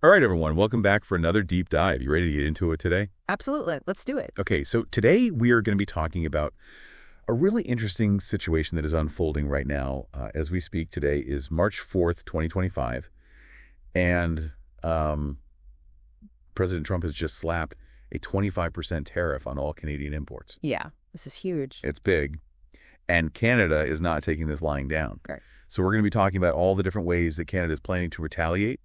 All right, everyone, welcome back for another deep dive. You ready to get into it today? Absolutely. Let's do it. Okay, so today we are going to be talking about a really interesting situation that is unfolding right now. As we speak, today is March 4th, 2025, and President Trump has just slapped a 25% tariff on all Canadian imports. Yeah, this is huge. It's big, and Canada is not taking this lying down. Right. So we're going to be talking about all the different ways that Canada is planning to retaliate.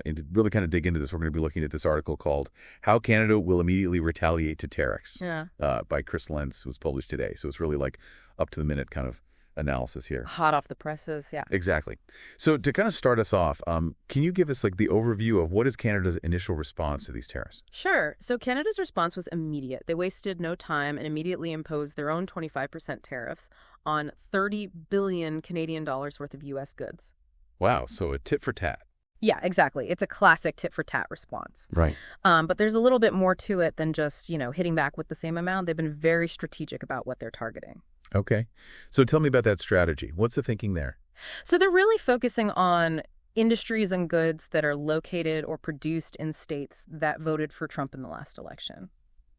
And to really kind of dig into this, we're going to be looking at this article called How Canada Will Immediately Retaliate to Tariffs by Chris Lentz, was published today. So it's really like up-to-the-minute kind of analysis here. Hot off the presses, yeah. Exactly. So to kind of start us off, can you give us like the overview of what is Canada's initial response to these tariffs? Sure. So Canada's response was immediate. They wasted no time and immediately imposed their own 25% tariffs on 30 billion Canadian dollars worth of U.S. goods. Wow. So a tit for tat. Yeah, exactly. It's a classic tit-for-tat response. Right. But there's a little bit more to it than just, hitting back with the same amount. They've been very strategic about what they're targeting. Okay. So tell me about that strategy. What's the thinking there? So they're really focusing on industries and goods that are located or produced in states that voted for Trump in the last election.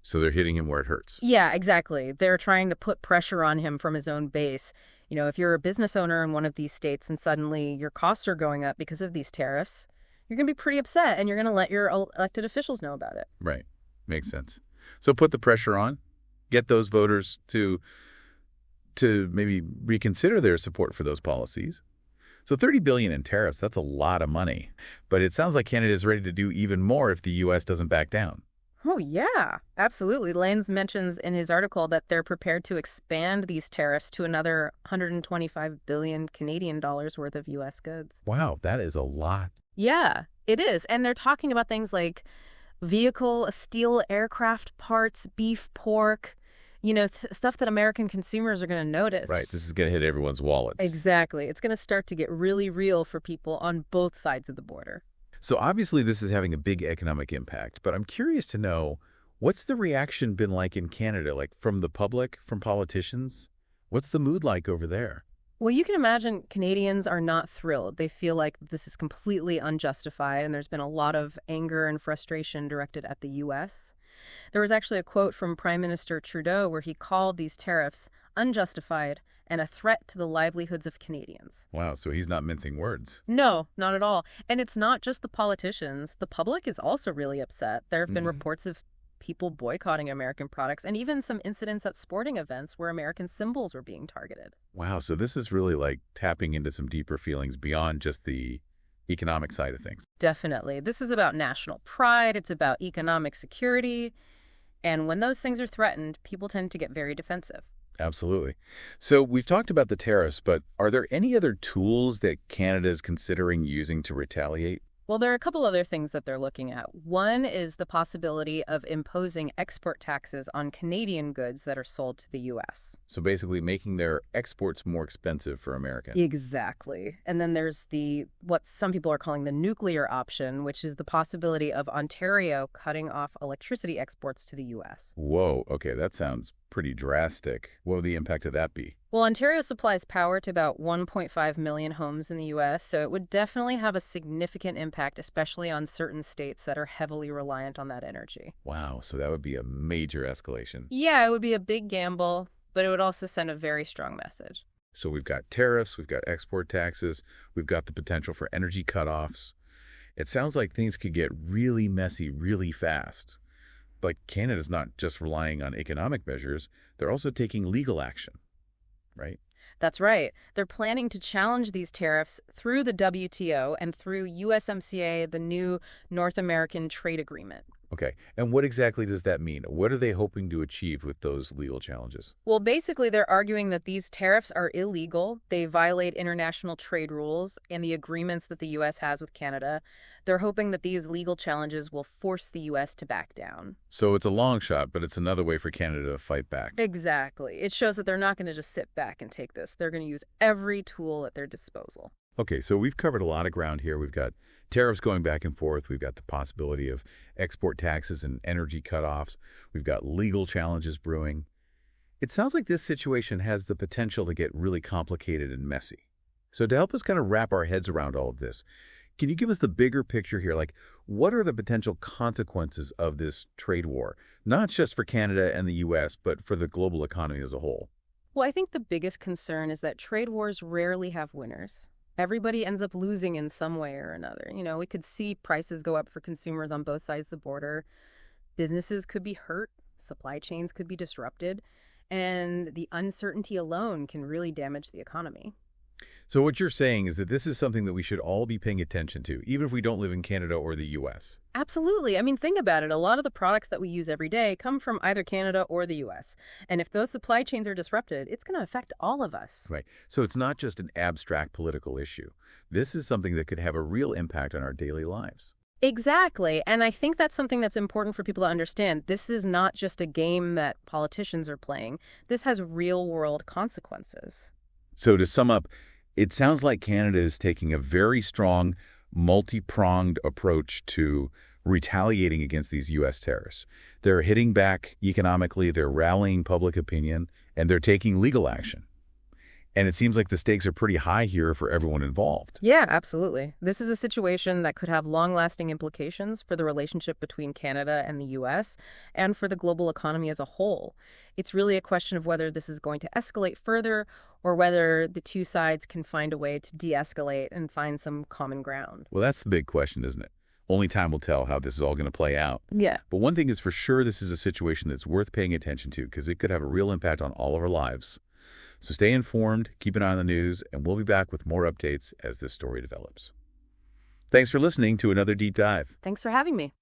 So they're hitting him where it hurts. Yeah, exactly. They're trying to put pressure on him from his own base. If you're a business owner in one of these states and suddenly your costs are going up because of these tariffs, you're going to be pretty upset and you're going to let your elected officials know about it. Right. Makes sense. So put the pressure on, get those voters to maybe reconsider their support for those policies. So $30 billion in tariffs, that's a lot of money. But it sounds like Canada is ready to do even more if the U.S. doesn't back down. Oh, yeah, absolutely. Lentz mentions in his article that they're prepared to expand these tariffs to another 125 billion Canadian dollars worth of U.S. goods. Wow, that is a lot. Yeah, it is. And they're talking about things like steel aircraft parts, beef, pork, stuff that American consumers are going to notice. Right, this is going to hit everyone's wallets. Exactly. It's going to start to get really real for people on both sides of the border. So obviously this is having a big economic impact, but I'm curious to know, what's the reaction been like in Canada, like from the public, from politicians? What's the mood like over there? Well, you can imagine Canadians are not thrilled. They feel like this is completely unjustified, and there's been a lot of anger and frustration directed at the U.S. There was actually a quote from Prime Minister Trudeau where he called these tariffs unjustified and a threat to the livelihoods of Canadians. Wow, so he's not mincing words. No, not at all. And it's not just the politicians. The public is also really upset. There have been reports of people boycotting American products and even some incidents at sporting events where American symbols were being targeted. Wow, so this is really like tapping into some deeper feelings beyond just the economic side of things. Definitely. This is about national pride. It's about economic security. And when those things are threatened, people tend to get very defensive. Absolutely. So we've talked about the tariffs, but are there any other tools that Canada is considering using to retaliate? Well, there are a couple other things that they're looking at. One is the possibility of imposing export taxes on Canadian goods that are sold to the U.S. So basically making their exports more expensive for Americans. Exactly. And then there's what some people are calling the nuclear option, which is the possibility of Ontario cutting off electricity exports to the U.S. Whoa, okay, that sounds pretty drastic. What would the impact of that be? Well, Ontario supplies power to about 1.5 million homes in the U.S., so it would definitely have a significant impact, especially on certain states that are heavily reliant on that energy. Wow, so that would be a major escalation. Yeah, it would be a big gamble, but it would also send a very strong message. So we've got tariffs, we've got export taxes, we've got the potential for energy cutoffs. It sounds like things could get really messy really fast. But Canada's not just relying on economic measures, they're also taking legal action. Right? That's right. They're planning to challenge these tariffs through the WTO and through USMCA, the new North American Trade Agreement. Okay. And what exactly does that mean? What are they hoping to achieve with those legal challenges? Well, basically, they're arguing that these tariffs are illegal. They violate international trade rules and the agreements that the U.S. has with Canada. They're hoping that these legal challenges will force the U.S. to back down. So it's a long shot, but it's another way for Canada to fight back. Exactly. It shows that they're not going to just sit back and take this. They're going to use every tool at their disposal. Okay, so we've covered a lot of ground here. We've got tariffs going back and forth. We've got the possibility of export taxes and energy cutoffs. We've got legal challenges brewing. It sounds like this situation has the potential to get really complicated and messy. So to help us kind of wrap our heads around all of this, Can you give us the bigger picture here? Like, what are the potential consequences of this trade war? Not just for Canada and the U.S., but for the global economy as a whole. Well, I think the biggest concern is that trade wars rarely have winners. Everybody ends up losing in some way or another. We could see prices go up for consumers on both sides of the border. Businesses could be hurt, supply chains could be disrupted, and the uncertainty alone can really damage the economy. So what you're saying is that this is something that we should all be paying attention to, even if we don't live in Canada or the U.S. Absolutely. I mean, think about it. A lot of the products that we use every day come from either Canada or the U.S. And if those supply chains are disrupted, it's going to affect all of us. Right. So it's not just an abstract political issue. This is something that could have a real impact on our daily lives. Exactly. And I think that's something that's important for people to understand. This is not just a game that politicians are playing. This has real-world consequences. So to sum up, it sounds like Canada is taking a very strong, multi-pronged approach to retaliating against these U.S. tariffs. They're hitting back economically, they're rallying public opinion, and they're taking legal action. And it seems like the stakes are pretty high here for everyone involved. Yeah, absolutely. This is a situation that could have long-lasting implications for the relationship between Canada and the U.S. and for the global economy as a whole. It's really a question of whether this is going to escalate further or whether the two sides can find a way to de-escalate and find some common ground. Well, that's the big question, isn't it? Only time will tell how this is all going to play out. Yeah. But one thing is for sure, this is a situation that's worth paying attention to because it could have a real impact on all of our lives. So stay informed, keep an eye on the news, and we'll be back with more updates as this story develops. Thanks for listening to another Deep Dive. Thanks for having me.